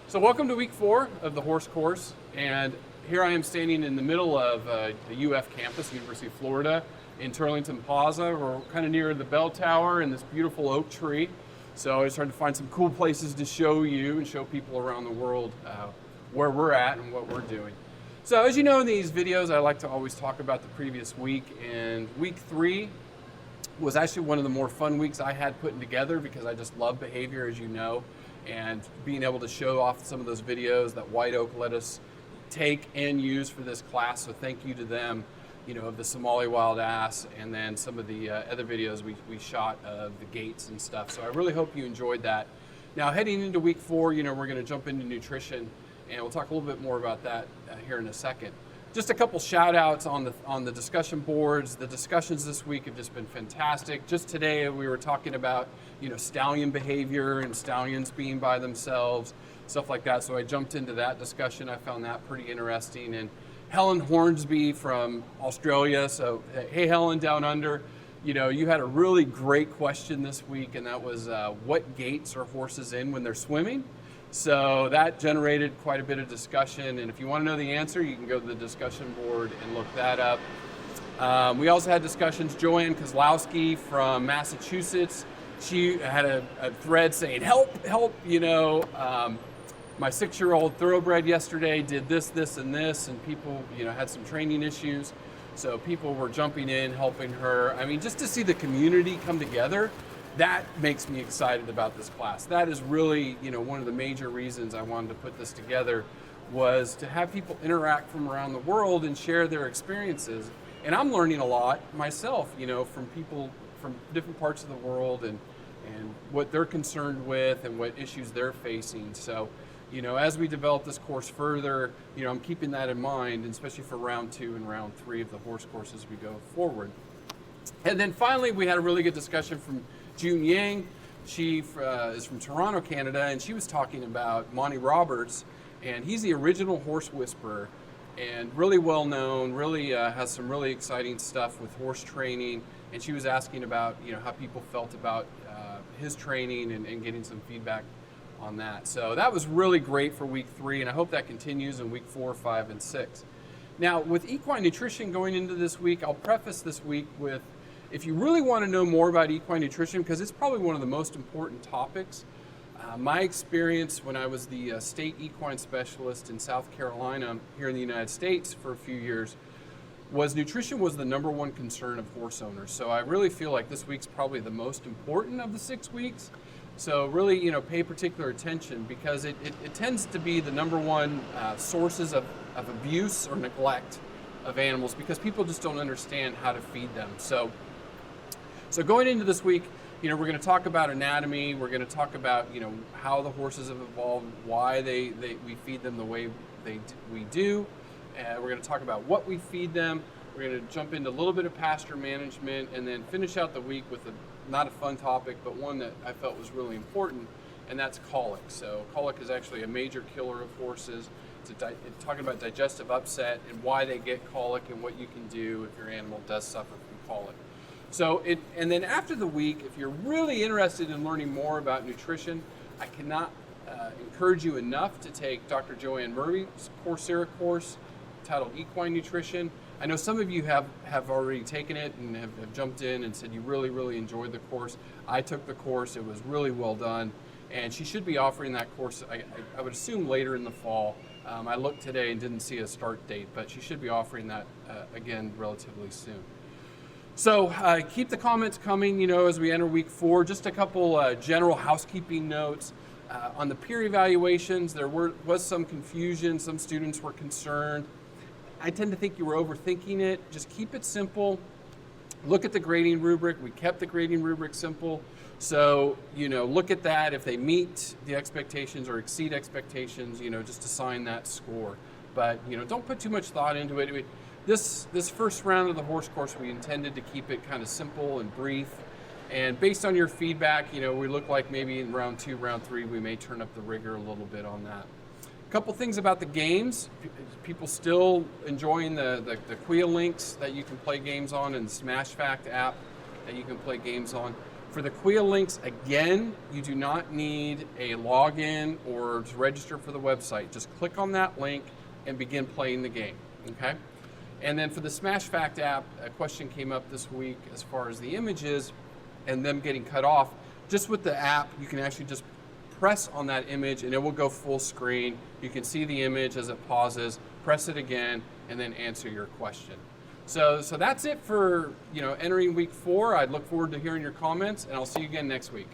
So welcome to week 4 of the horse course, and here I am standing in the middle of the UF campus, University of Florida, in Turlington Plaza. We're kind of near the bell tower and this beautiful oak tree. So I was trying to find some cool places to show you and show people around the world where we're at and what we're doing. So as you know in these videos, I like to always talk about the previous week, and week 3 was actually one of the more fun weeks I had putting together because I just love behavior, as you know. And being able to show off some of those videos that White Oak let us take and use for this class. So thank you to them, of the Somali wild ass, and then some of the other videos we shot of the gates and stuff. So I really hope you enjoyed that. Now heading into week 4, we're going to jump into nutrition, and we'll talk a little bit more about that here in a second. Just a couple shout outs on the discussion boards. The discussions this week have just been fantastic. Just today we were talking about stallion behavior and stallions being by themselves, stuff like that. So I jumped into that discussion. I found that pretty interesting. And Helen Hornsby from Australia. So hey Helen, down under, you had a really great question this week, and that was what gaits are horses in when they're swimming? So that generated quite a bit of discussion, and if you want to know the answer, you can go to the discussion board and look that up. We also had discussions. Joanne Kozlowski from Massachusetts, she had a thread saying, help, my 6-year-old thoroughbred yesterday did this, and this, and people had some training issues. So people were jumping in, helping her. I mean, just to see the community come together, that makes me excited about this class. That is really, one of the major reasons I wanted to put this together, was to have people interact from around the world and share their experiences. And I'm learning a lot myself, from people from different parts of the world and what they're concerned with and what issues they're facing. So, as we develop this course further, I'm keeping that in mind, especially for round 2 and round 3 of the horse course as we go forward. And then finally, we had a really good discussion from June Yang. She is from Toronto, Canada, and she was talking about Monty Roberts, and he's the original horse whisperer and really well known, really has some really exciting stuff with horse training. And she was asking about how people felt about his training and getting some feedback on that. So that was really great for week 3, and I hope that continues in week 4, 5, and 6. Now with equine nutrition going into this week, I'll preface this week with, if you really want to know more about equine nutrition, because it's probably one of the most important topics, my experience when I was the state equine specialist in South Carolina here in the United States for a few years, was nutrition was the #1 concern of horse owners. So I really feel like this week's probably the most important of the 6 weeks. So really, pay particular attention, because it tends to be the #1 sources of abuse or neglect of animals, because people just don't understand how to feed them. So going into this week, we're going to talk about anatomy. We're going to talk about, how the horses have evolved, why we feed them the way we do. We're going to talk about what we feed them. We're going to jump into a little bit of pasture management, and then finish out the week with not a fun topic, but one that I felt was really important, and that's colic. So colic is actually a major killer of horses. It's talking about digestive upset and why they get colic and what you can do if your animal does suffer from colic. So and then after the week, if you're really interested in learning more about nutrition, I cannot encourage you enough to take Dr. Joanne Murray's Coursera course titled Equine Nutrition. I know some of you have already taken it and have jumped in and said you really, really enjoyed the course. I took the course. It was really well done. And she should be offering that course, I would assume, later in the fall. I looked today and didn't see a start date, but she should be offering that again relatively soon. So keep the comments coming, as we enter week 4. Just a couple general housekeeping notes. On the peer evaluations, there was some confusion. Some students were concerned. I tend to think you were overthinking it. Just keep it simple. Look at the grading rubric. We kept the grading rubric simple. So, look at that. If they meet the expectations or exceed expectations, just assign that score. But, don't put too much thought into it. This first round of the horse course, we intended to keep it kind of simple and brief. And based on your feedback, we look like maybe in round 2, round 3, we may turn up the rigor a little bit on that. A couple things about the games. People still enjoying the Quia links that you can play games on, and the Smash Fact app that you can play games on. For the Quia links, again, you do not need a login or to register for the website. Just click on that link and begin playing the game, okay? And then for the Smash Fact app, a question came up this week as far as the images and them getting cut off. Just with the app, you can actually just press on that image and it will go full screen. You can see the image as it pauses, press it again, and then answer your question. So that's it for entering week 4. I'd look forward to hearing your comments, and I'll see you again next week.